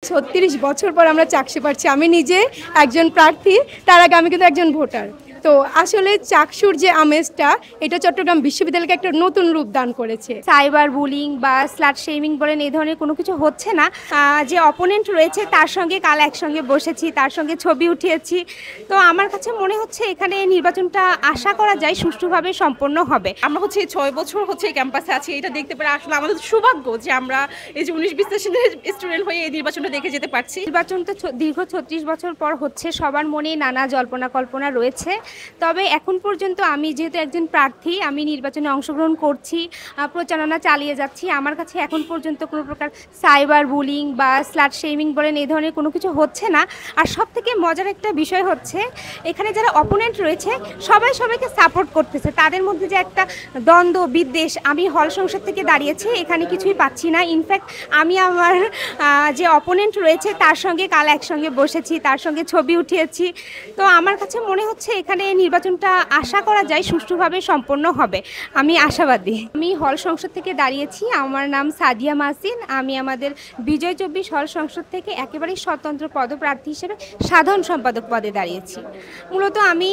36 বছর পর আমরা চাকসু পাচ্ছি। আমি নিজে একজন প্রার্থী, তার আগে আমি কিন্তু একজন ভোটার। তো আসলে চাকসুর যে আমেজটা, এটা চট্টগ্রাম বিশ্ববিদ্যালয়কে একটা নতুন রূপ দান করেছে। সাইবার বুলিং বা স্লাট শেমিং বলেন, এই ধরনের কোনো কিছু হচ্ছে না। যে অপোনেন্ট রয়েছে তার সঙ্গে কাল একসঙ্গে বসেছি, তার সঙ্গে ছবি উঠিয়েছি। তো আমার কাছে মনে হচ্ছে এখানে নির্বাচনটা আশা করা যায় সুষ্ঠুভাবে সম্পন্ন হবে। আমরা 6 বছর এই ক্যাম্পাসে আছি, এটা দেখতে পেরে আসলে আমাদের সৌভাগ্য যে আমরা এই যে 19-20 স্টুডেন্ট হয়ে এই নির্বাচনটা দেখে যেতে পারছি। নির্বাচন তো দীর্ঘ 36 বছর পর হচ্ছে, সবার মনে নানা জল্পনা কল্পনা রয়েছে। তবে এখন পর্যন্ত আমি যেহেতু একজন প্রার্থী, আমি নির্বাচনে অংশগ্রহণ করছি, প্রচারণা চালিয়ে যাচ্ছি। আমার কাছে এখন পর্যন্ত কোনো প্রকার সাইবার বুলিং বা স্লাট শেমিং বলেন, এই ধরনের কোনো কিছু হচ্ছে না। আর সবথেকে মজার একটা বিষয় হচ্ছে, এখানে যারা অপোনেন্ট রয়েছে সবাই সবাইকে সাপোর্ট করতেছে। তাদের মধ্যে যে একটা দ্বন্দ্ব বিদ্বেষ, আমি হল সংসদ থেকে দাঁড়িয়েছি, এখানে কিছুই পাচ্ছি না। ইনফ্যাক্ট আমি আমার যে অপোনেন্ট রয়েছে তার সঙ্গে কাল একসঙ্গে বসেছি, তার সঙ্গে ছবি উঠিয়েছি। তো আমার কাছে মনে হচ্ছে এখানে নির্বাচনটা আশা করা যায় সুষ্ঠুভাবে সম্পন্ন হবে। আমি আশাবাদী। আমি হল সংসদ থেকে দাঁড়িয়েছি, আমার নাম সাদিয়া মাসিন। আমি আমাদের বিজয় 24 হল সংসদ থেকে একেবারেই স্বতন্ত্র পদপ্রার্থী হিসেবে সাধারণ সম্পাদক পদে দাঁড়িয়েছি। মূলত আমি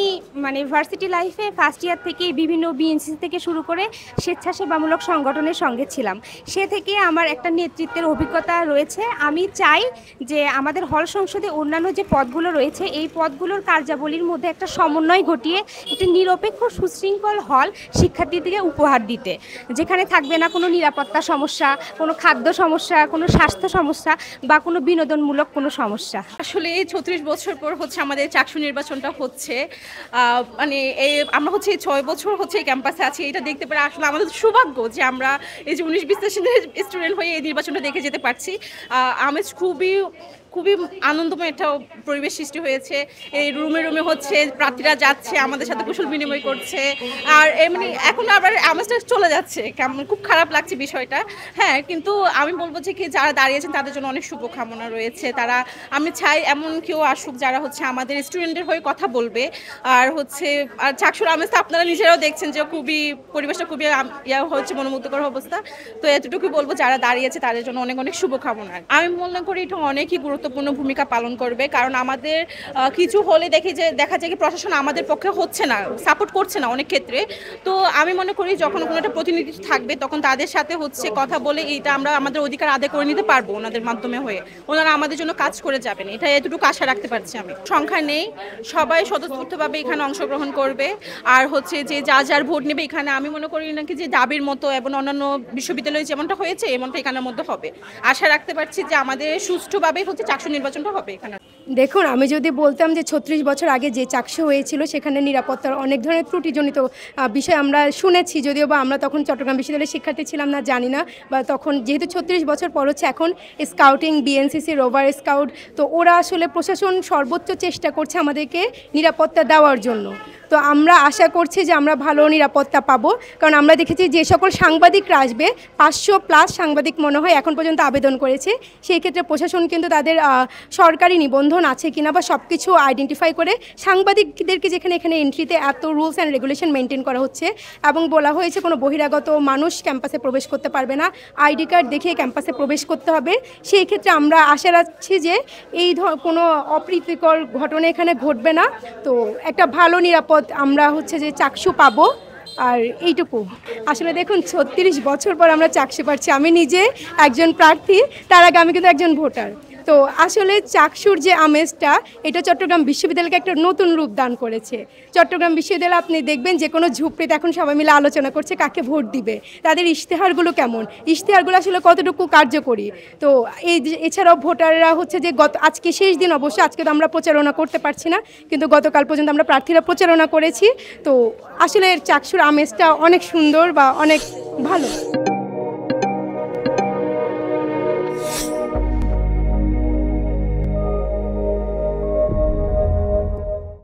ভার্সিটি লাইফে ফার্স্ট ইয়ার থেকে বিভিন্ন বিএনসিসি থেকে শুরু করে স্বেচ্ছাসেবামূলক সংগঠনের সঙ্গে ছিলাম। সে থেকে আমার একটা নেতৃত্বের অভিজ্ঞতা রয়েছে। আমি চাই যে আমাদের হল সংসদে অন্যান্য যে পদগুলো রয়েছে, এই পদগুলোর কার্যাবলীর মধ্যে একটা সমন্বয় ঘটিয়ে একটি নিরপেক্ষ সুশৃঙ্খল হল শিক্ষার্থীদেরকে উপহার দিতে, যেখানে থাকবে না কোনো নিরাপত্তা সমস্যা, কোনো খাদ্য সমস্যা, কোনো স্বাস্থ্য সমস্যা বা কোনো বিনোদনমূলক কোনো সমস্যা। আসলে এই 36 বছর পর আমাদের চাকসু নির্বাচনটা হচ্ছে, মানে আমরা 6 বছর এই ক্যাম্পাসে আছি, এটা দেখতে পেরে আসলে আমাদের সৌভাগ্য যে আমরা এই যে 19-20 স্টুডেন্ট হয়ে এই নির্বাচনটা দেখে যেতে পারছি। আমেজ খুবই আনন্দময় একটা পরিবেশ সৃষ্টি হয়েছে। এই রুমে প্রার্থীরা যাচ্ছে, আমাদের সাথে কুশল বিনিময় করছে। আর এমনি এখন আবার আমেজটা চলে যাচ্ছে, কেমন খুব খারাপ লাগছে বিষয়টা। হ্যাঁ, কিন্তু আমি বলবো যে কি যারা দাঁড়িয়েছেন তাদের জন্য অনেক শুভকামনা রয়েছে। আমি চাই এমন কেউ আসুক যারা আমাদের স্টুডেন্টের হয়ে কথা বলবে। আর আর চাকসুর আমেজটা আপনারা নিজেরাও দেখছেন যে পরিবেশটা খুবই মনোমুগ্ধকর অবস্থা। তো এতটুকু বলবো, যারা দাঁড়িয়েছে তাদের জন্য অনেক অনেক শুভকামনা। আমি মনে করি এটা অনেকই গুরুত্বপূর্ণ ভূমিকা পালন করবে, কারণ আমাদের কিছু হলে দেখা যায় কি প্রশাসন আমাদের পক্ষে হচ্ছে না, সাপোর্ট করছে না অনেক ক্ষেত্রে। তো আমি মনে করি যখন কোনো একটা প্রতিনিধি থাকবে তখন তাদের সাথে কথা বলে এটা আমরা আমাদের অধিকার আদায় করে নিতে পারবো। ওনাদের মাধ্যমে ওনারা আমাদের জন্য কাজ করে যাবেন, এটা এতটুকু আশা রাখতে পারছি। আমি সংখ্যা নেই, সবাই স্বতঃস্ফূর্তভাবে এখানে অংশগ্রহণ করবে। আর যে যার ভোট নেবে এখানে, আমি মনে করি নাকি যে দাবির মতো এবং অন্যান্য বিশ্ববিদ্যালয়ে যেমনটা হয়েছে এমনটা এখানের মধ্যে হবে। আশা রাখতে পারছি যে আমাদের সুষ্ঠুভাবে চাকসু নির্বাচনটা হবে এখানে। দেখুন, আমি যদি বলতাম যে 36 বছর আগে যে চাকসু হয়েছিল সেখানে নিরাপত্তার অনেক ধরনের ত্রুটিজনিত বিষয় আমরা শুনেছি, যদিও বা আমরা তখন চট্টগ্রাম বিশ্ববিদ্যালয়ের শিক্ষার্থী ছিলাম না, জানি না। বা তখন যেহেতু 36 বছর পর হচ্ছে, এখন স্কাউটিং, বিএনসিসি, রোভার স্কাউট, তো ওরা আসলে প্রশাসন সর্বোচ্চ চেষ্টা করছে আমাদেরকে নিরাপত্তা দেওয়ার জন্য। তো আমরা আশা করছি যে আমরা ভালো নিরাপত্তা পাবো, কারণ আমরা দেখেছি যে সকল সাংবাদিকরা আসবে, 500+ সাংবাদিক মনে হয় এখন পর্যন্ত আবেদন করেছে। সেই ক্ষেত্রে প্রশাসন কিন্তু তাদের সরকারি নিবন্ধন আছে কিনা বা সব কিছু আইডেন্টিফাই করে সাংবাদিকদেরকে এখানে এন্ট্রিতে এত রুলস অ্যান্ড রেগুলেশন মেনটেন করা হচ্ছে। এবং বলা হয়েছে কোনো বহিরাগত মানুষ ক্যাম্পাসে প্রবেশ করতে পারবে না, আইডি কার্ড দেখিয়ে ক্যাম্পাসে প্রবেশ করতে হবে। সেই ক্ষেত্রে আমরা আশা রাখছি যে এই কোনো অপ্রীতিকর ঘটনা এখানে ঘটবে না। তো একটা ভালো নিরাপদ আমরা যে চাকসু পাবো। আর এইটুকু আসলে দেখুন, 36 বছর পর আমরা চাকসু পাচ্ছি। আমি নিজে একজন প্রার্থী, তার আগে আমি কিন্তু একজন ভোটার। তো আসলে চাকসুর যে আমেজটা, এটা চট্টগ্রাম বিশ্ববিদ্যালয়কে একটা নতুন রূপ দান করেছে। চট্টগ্রাম বিশ্ববিদ্যালয় আপনি দেখবেন যে কোনো ঝুপড়িতে এখন সবাই মিলে আলোচনা করছে কাকে ভোট দিবে, তাদের ইশতেহারগুলো কেমন, ইশতেহারগুলো আসলে কতটুকু কার্যকরী। তো এছাড়াও ভোটাররা যে আজকে শেষ দিন, অবশ্য আজকে তো আমরা প্রচারণা করতে পারছি না, কিন্তু গতকাল পর্যন্ত আমরা প্রার্থীরা প্রচারণা করেছি। তো আসলে চাকসুর আমেজটা অনেক সুন্দর বা অনেক ভালো।